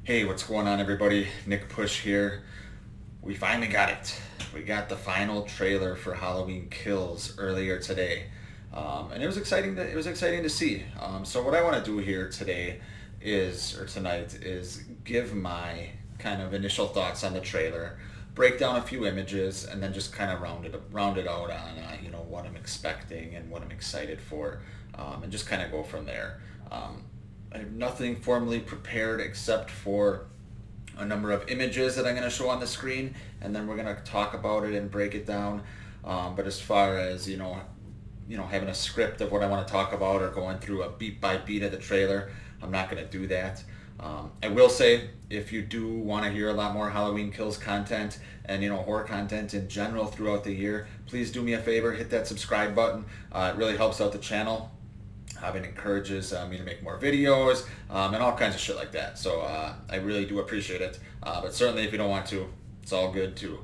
Hey, what's going on, everybody? Nick Push here. We finally got it. We got the final trailer for Halloween Kills earlier today, and it was exciting to see. So what I want to do here today or tonight, is give my kind of initial thoughts on the trailer, break down a few images, and then just kind of round it out on what I'm expecting and what I'm excited for, and just kind of go from there. I have nothing formally prepared except for a number of images that I'm going to show on the screen, and then we're going to talk about it and break it down. But as far as having a script of what I want to talk about or going through a beat by beat of the trailer, I'm not going to do that. I will say, if you do want to hear a lot more Halloween Kills content and horror content in general throughout the year, please do me a favor, hit that subscribe button. It really helps out the channel. It encourages me to make more videos and all kinds of shit like that. So I really do appreciate it. But certainly if you don't want to, it's all good too.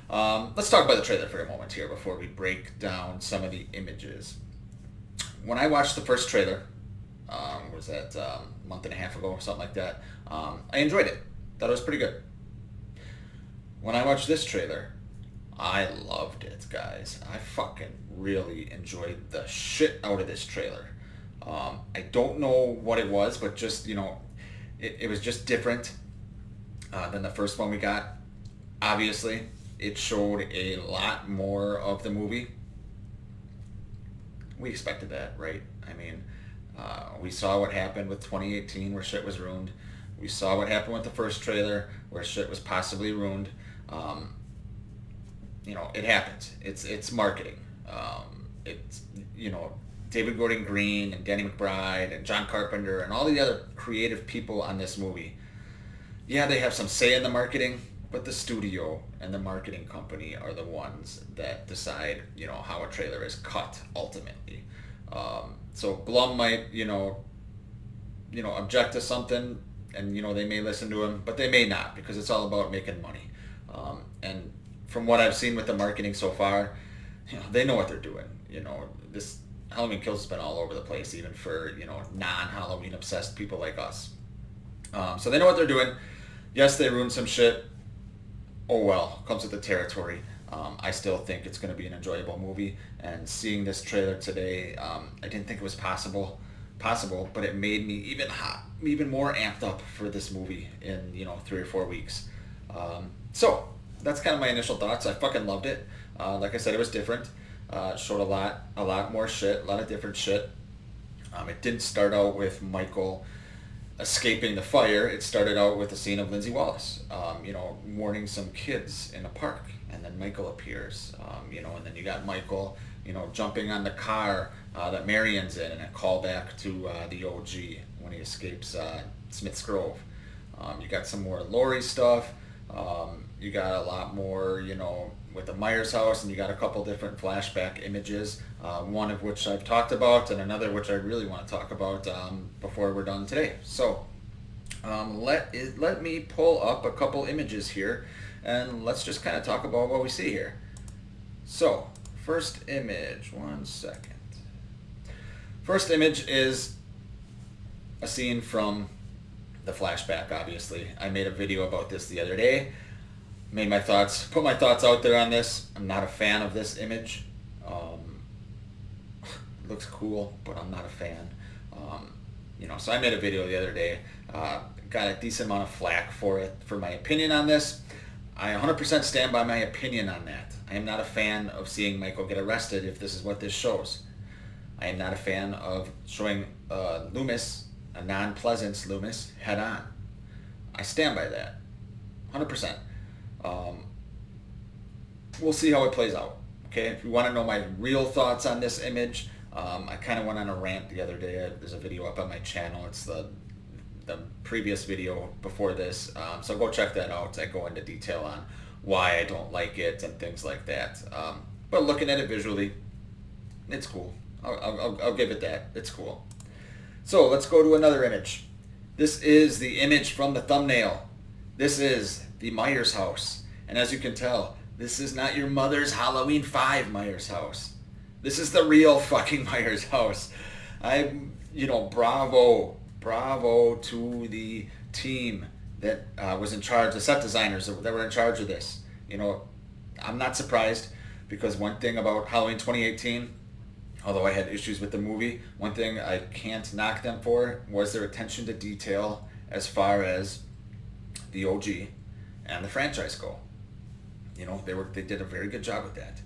Let's talk about the trailer for a moment here before we break down some of the images. When I watched the first trailer, was that a month and a half ago or something like that, I enjoyed it. Thought it was pretty good. When I watched this trailer, I loved it, guys. I fucking really enjoyed the shit out of this trailer. I don't know what it was, but just, it was just different than the first one we got. Obviously, it showed a lot more of the movie. We expected that, right? I mean, we saw what happened with 2018 where shit was ruined. We saw what happened with the first trailer where shit was possibly ruined. It happens. It's marketing. It's David Gordon Green and Danny McBride and John Carpenter and all the other creative people on this movie. Yeah, they have some say in the marketing, but the studio and the marketing company are the ones that decide, how a trailer is cut ultimately. So Blum might, object to something, and they may listen to him, but they may not, because it's all about making money. And from what I've seen with the marketing so far, they know what they're doing. This Halloween Kills has been all over the place, even for non-Halloween obsessed people like us. So they know what they're doing. Yes, they ruined some shit. Oh well, comes with the territory. I still think it's going to be an enjoyable movie. And seeing this trailer today, I didn't think it was possible, but it made me even more amped up for this movie in 3 or 4 weeks. So that's kind of my initial thoughts. I fucking loved it. Like I said, it was different. Showed a lot more shit, a lot of different shit. It didn't start out with Michael escaping the fire. It started out with a scene of Lindsay Wallace, warning some kids in a park, and then Michael appears, and then you got Michael, jumping on the car that Marion's in, and a callback to the OG when he escapes Smith's Grove. You got some more Laurie stuff. You got a lot more, with the Myers house, and you got a couple different flashback images, one of which I've talked about, and another which I really want to talk about before we're done today. So let me pull up a couple images here, and let's just kind of talk about what we see here. So first image, one second. First image is a scene from the flashback, obviously. I made a video about this the other day. Put my thoughts out there on this. I'm not a fan of this image. It looks cool, but I'm not a fan. So I made a video the other day. Got a decent amount of flack for my opinion on this. I 100% stand by my opinion on that. I am not a fan of seeing Michael get arrested if this is what this shows. I am not a fan of showing Loomis, a non-Pleasance Loomis, head on. I stand by that. 100%. We'll see how it plays out. Okay, if you want to know my real thoughts on this image, I kind of went on a rant the other day. There's a video up on my channel. It's the previous video before this, so go check that out. I go into detail on why I don't like it and things like that. But looking at it visually, it's cool. I'll give it that. It's cool. So let's go to another image. This is the image from the thumbnail. This is the Myers house. And as you can tell, this is not your mother's Halloween 5 Myers house. This is the real fucking Myers house. Bravo to the team that was in charge, the set designers that were in charge of this. You know, I'm not surprised, because one thing about Halloween 2018, although I had issues with the movie, one thing I can't knock them for was their attention to detail as far as the OG and the franchise go. You know, they did a very good job with that,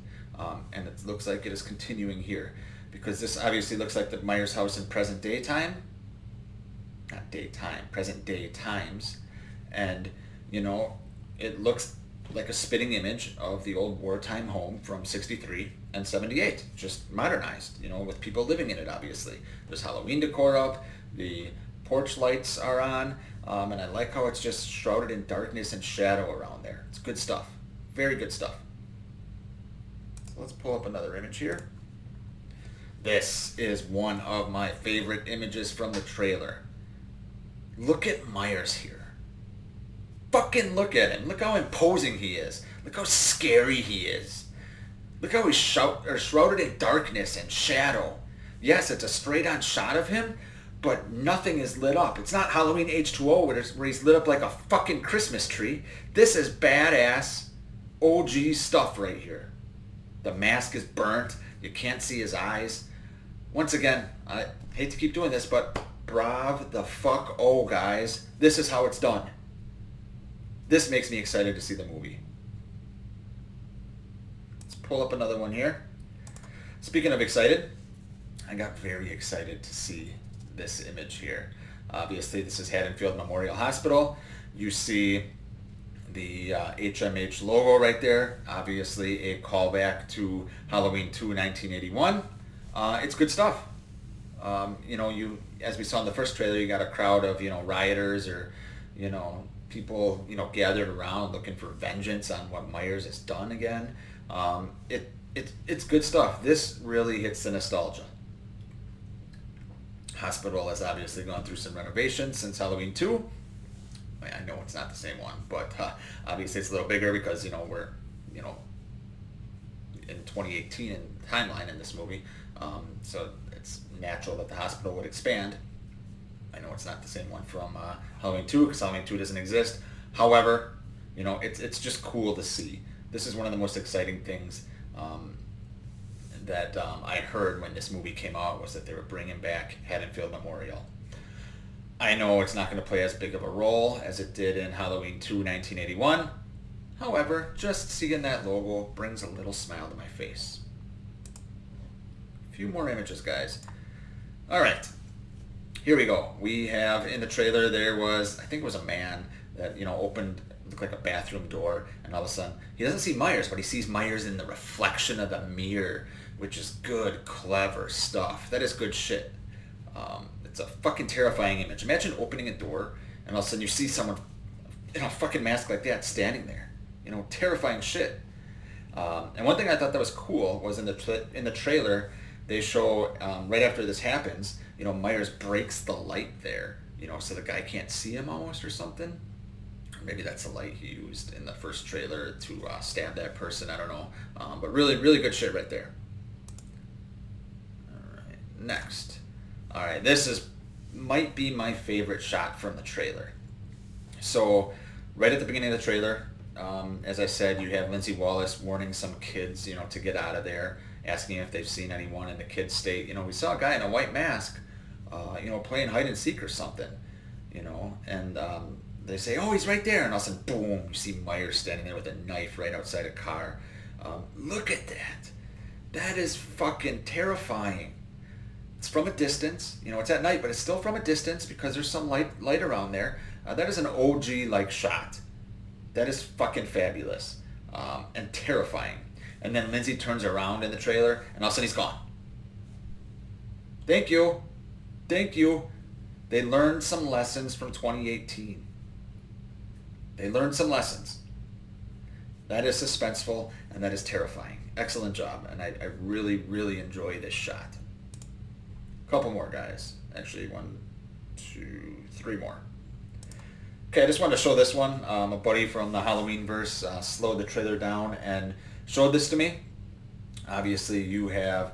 and it looks like it is continuing here, because this obviously looks like the Myers house in present day time, not daytime, present day times, and you know, it looks like a spitting image of the old wartime home from 63 and 78, just modernized, you know, with people living in it. Obviously there's Halloween decor up, the porch lights are on, and I like how it's just shrouded in darkness and shadow around there. It's good stuff, very good stuff. So let's pull up another image here. This is one of my favorite images from the trailer. Look at Myers here. Fucking look at him. Look how imposing he is. Look how scary he is. Look how he's shrouded in darkness and shadow. Yes, it's a straight on shot of him, but nothing is lit up. It's not Halloween H2O where he's lit up like a fucking Christmas tree. This is badass OG stuff right here. The mask is burnt. You can't see his eyes. Once again, I hate to keep doing this, but brav the fuck oh, guys. This is how it's done. This makes me excited to see the movie. Let's pull up another one here. Speaking of excited, I got very excited to see this image here. Obviously, this is Haddonfield Memorial Hospital. You see the HMH logo right there. Obviously, a callback to Halloween 2, 1981. It's good stuff. You know, as we saw in the first trailer, you got a crowd of, you know, rioters or, you know, people, you know, gathered around looking for vengeance on what Myers has done again. It's good stuff. This really hits the nostalgia. Hospital has obviously gone through some renovations since Halloween 2. I know it's not the same one, but obviously it's a little bigger because, you know, we're, you know, in 2018 in timeline in this movie. So it's natural that the hospital would expand. I know it's not the same one from Halloween 2, because Halloween 2 doesn't exist. However, you know, it's just cool to see. This is one of the most exciting things that I heard when this movie came out, was that they were bringing back Haddonfield Memorial. I know it's not going to play as big of a role as it did in Halloween 2, 1981. However, just seeing that logo brings a little smile to my face. A few more images, guys. All right. Here we go. We have in the trailer, there was, I think it was a man that, you know, opened, looked like a bathroom door, and all of a sudden he doesn't see Myers, but he sees Myers in the reflection of the mirror, which is good, clever stuff. That is good shit. It's a fucking terrifying image. Imagine opening a door and all of a sudden you see someone in a fucking mask like that standing there. You know, terrifying shit. And one thing I thought that was cool was in the trailer, they show right after this happens, you know, Myers breaks the light there, you know, so the guy can't see him almost or something. Or maybe that's the light he used in the first trailer to stab that person. I don't know. But really, really good shit right there. All right, next. All right, this might be my favorite shot from the trailer. So right at the beginning of the trailer, as I said, you have Lindsay Wallace warning some kids, you know, to get out of there, asking if they've seen anyone in the kids' state. You know, we saw a guy in a white mask, you know, playing hide and seek or something, you know, and they say, oh, he's right there, and all of a sudden, boom, you see Myers standing there with a knife right outside a car. Look at that. That is fucking terrifying. It's from a distance, you know, it's at night, but it's still from a distance because there's some light around there. That is an OG-like shot. That is fucking fabulous and terrifying. And then Lindsay turns around in the trailer, and all of a sudden he's gone. Thank you. Thank you. They learned some lessons from 2018. They learned some lessons. That is suspenseful, and that is terrifying. Excellent job, and I really, really enjoy this shot. Couple more, guys. Actually, 1, 2, 3 more. Okay, I just wanted to show this one. A buddy from the Halloween verse slowed the trailer down and showed this to me. Obviously, you have,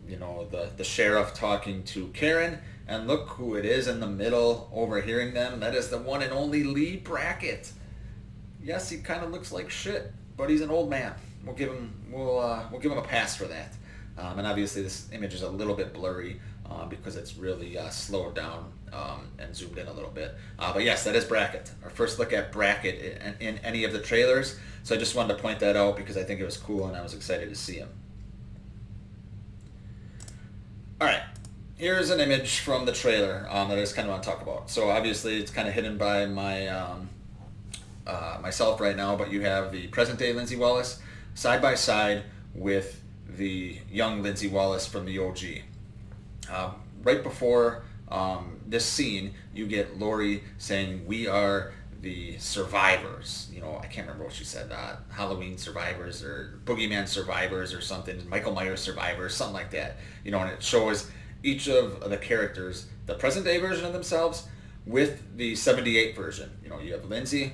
you know, the sheriff talking to Karen, And look who it is in the middle overhearing them. That is the one and only Lee Brackett. Yes, he kind of looks like shit, but he's an old man. We'll give him a pass for that. And obviously this image is a little bit blurry because it's really slowed down and zoomed in a little bit. But yes, that is Brackett. Our first look at Brackett in any of the trailers. So I just wanted to point that out because I think it was cool and I was excited to see him. Alright, here's an image from the trailer that I just kind of want to talk about. So obviously it's kind of hidden by my myself right now, but you have the present day Lindsay Wallace side by side with the young Lindsay Wallace from the OG. Right before this scene, you get Laurie saying, "We are the survivors." You know, I can't remember what she said. Halloween survivors or Boogeyman survivors or something. Michael Myers survivors, something like that. You know, and it shows each of the characters, the present day version of themselves with the 78 version. You know, you have Lindsay,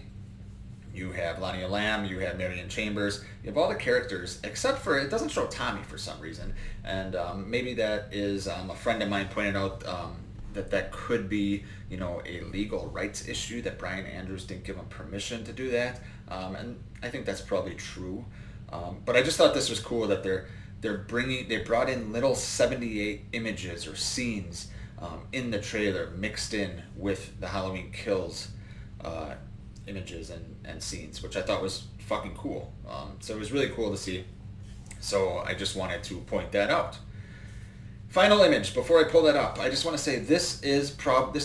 you have Lania Lamb, you have Marion Chambers, you have all the characters, except for, it doesn't show Tommy for some reason. And maybe that is, a friend of mine pointed out that could be, you know, a legal rights issue, that Brian Andrews didn't give him permission to do that. And I think that's probably true. But I just thought this was cool that they brought in little 78 images or scenes in the trailer mixed in with the Halloween Kills images and scenes, which I thought was fucking cool. So it was really cool to see. So I just wanted to point that out. Final image, before I pull that up, I just want to say this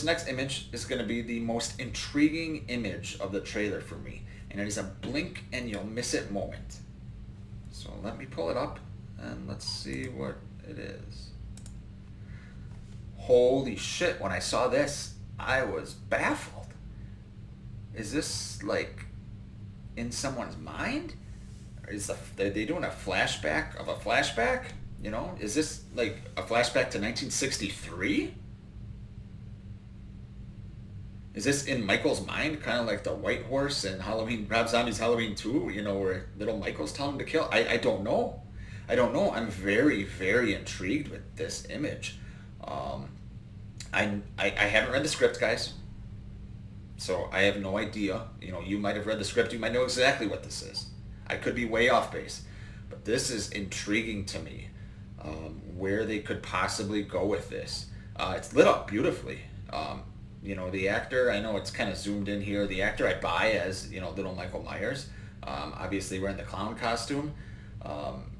next image is going to be the most intriguing image of the trailer for me. And it is a blink and you'll miss it moment. So let me pull it up and let's see what it is. Holy shit, when I saw this, I was baffled. Is this like in someone's mind? Are they doing a flashback of a flashback? You know, is this like a flashback to 1963? Is this in Michael's mind, kind of like the White Horse and Rob Zombie's Halloween 2, you know, where little Michael's telling him to kill? I don't know. I'm very, very intrigued with this image. I haven't read the script, guys. So I have no idea. You know, you might have read the script. You might know exactly what this is. I could be way off base. But this is intriguing to me, where they could possibly go with this. It's lit up beautifully. You know, the actor, I know it's kind of zoomed in here. The actor I buy as, you know, little Michael Myers. Obviously wearing the clown costume.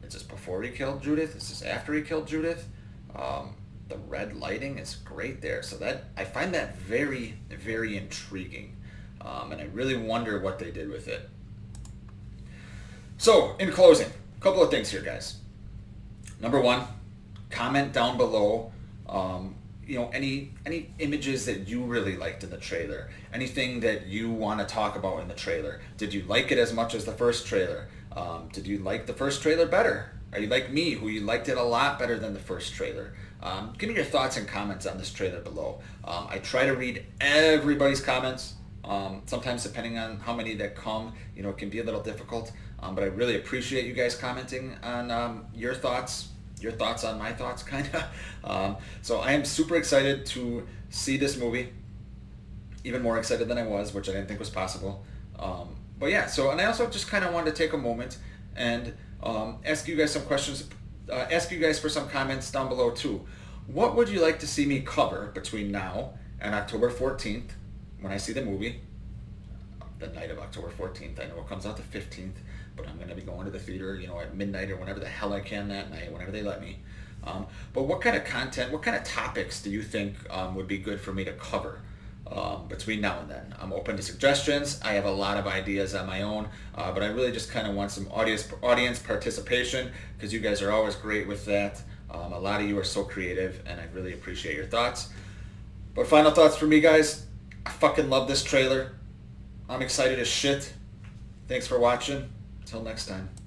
Is this before he killed Judith? Is this after he killed Judith? The red lighting is great there. So that, I find that very, very intriguing. And I really wonder what they did with it. So, in closing, a couple of things here, guys. Number one, comment down below, you know, any images that you really liked in the trailer. Anything that you want to talk about in the trailer. Did you like it as much as the first trailer? Did you like the first trailer better? Are you like me, who you liked it a lot better than the first trailer? Give me your thoughts and comments on this trailer below. I try to read everybody's comments. Sometimes depending on how many that come, you know, it can be a little difficult. But I really appreciate you guys commenting on your thoughts on my thoughts, kind of. So I am super excited to see this movie. Even more excited than I was, which I didn't think was possible. But yeah, so, and I also just kind of wanted to take a moment and ask you guys some questions, ask you guys for some comments down below too. What would you like to see me cover between now and October 14th, when I see the movie, the night of October 14th. I know it comes out the 15th, but I'm going to be going to the theater, you know, at midnight or whenever the hell I can that night, whenever they let me. But what kind of content, what kind of topics do you think would be good for me to cover between now and then? I'm open to suggestions. I have a lot of ideas on my own, but I really just kind of want some audience participation, because you guys are always great with that. A lot of you are so creative, and I really appreciate your thoughts. But final thoughts for me, guys. I fucking love this trailer. I'm excited as shit. Thanks for watching. Until next time.